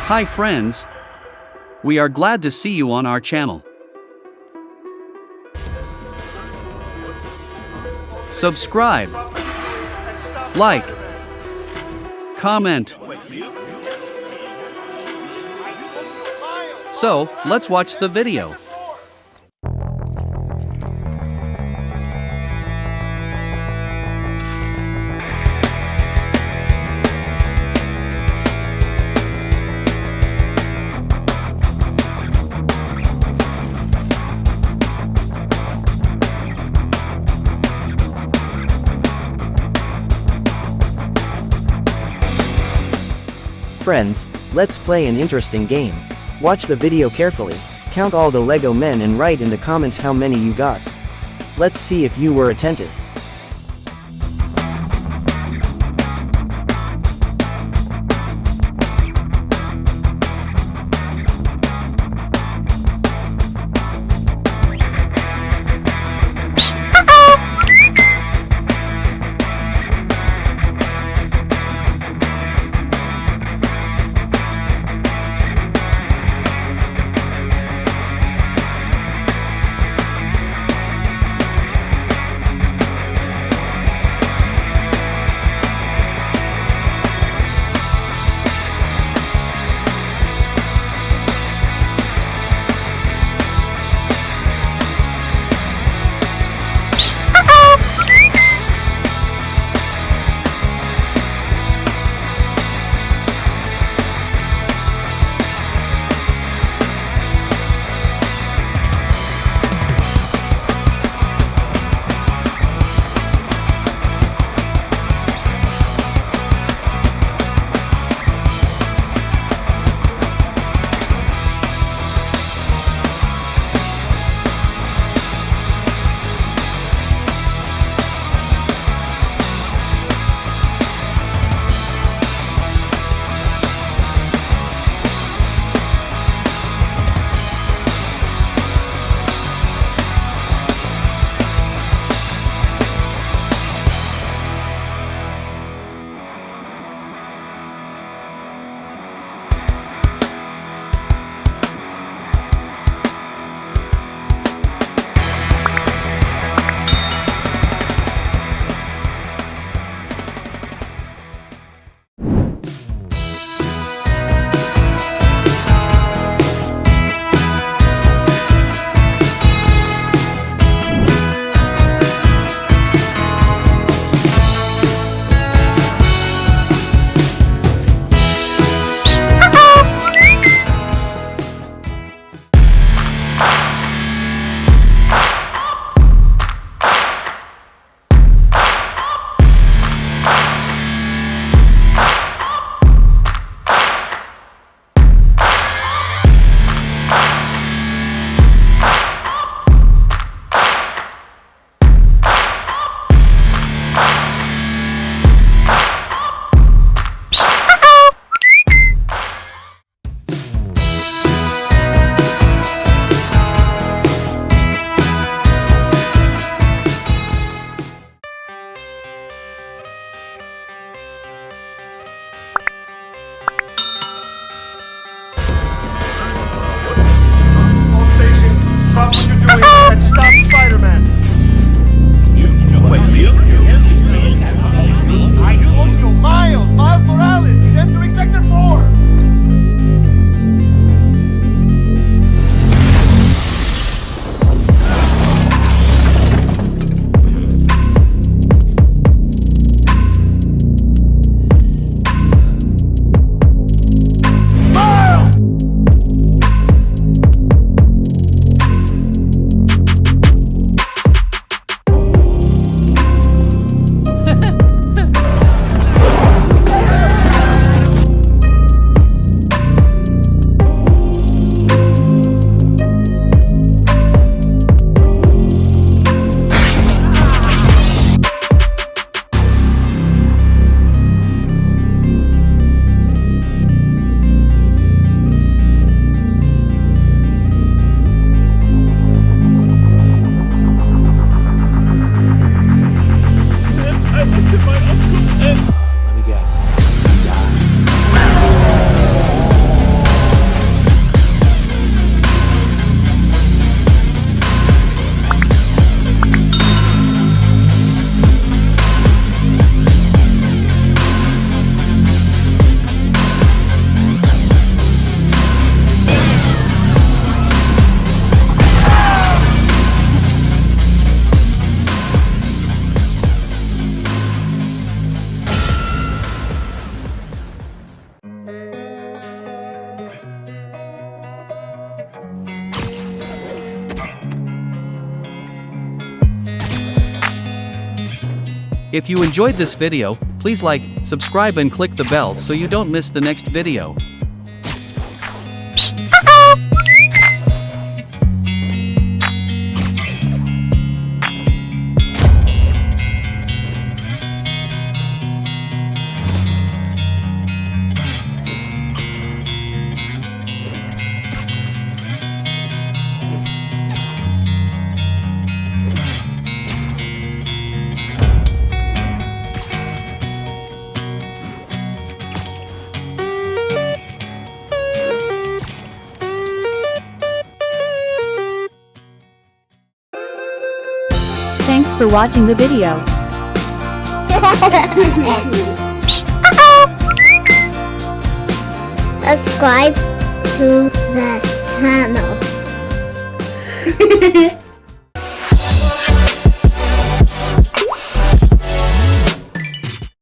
Hi friends! We are glad to see you on our channel. Subscribe, like, comment. So, let's watch the video. Friends, let's play an interesting game. Watch the video carefully, count all the Lego men and write in the comments how many you got. Let's see if you were attentive. Stop what you're doing and stop Spider-Man! I told you, Miles Morales, he's entering Sector 4! Let me guess. If you enjoyed this video, please like, subscribe and click the bell so you don't miss the next video. Thanks for watching the video. Subscribe to the channel.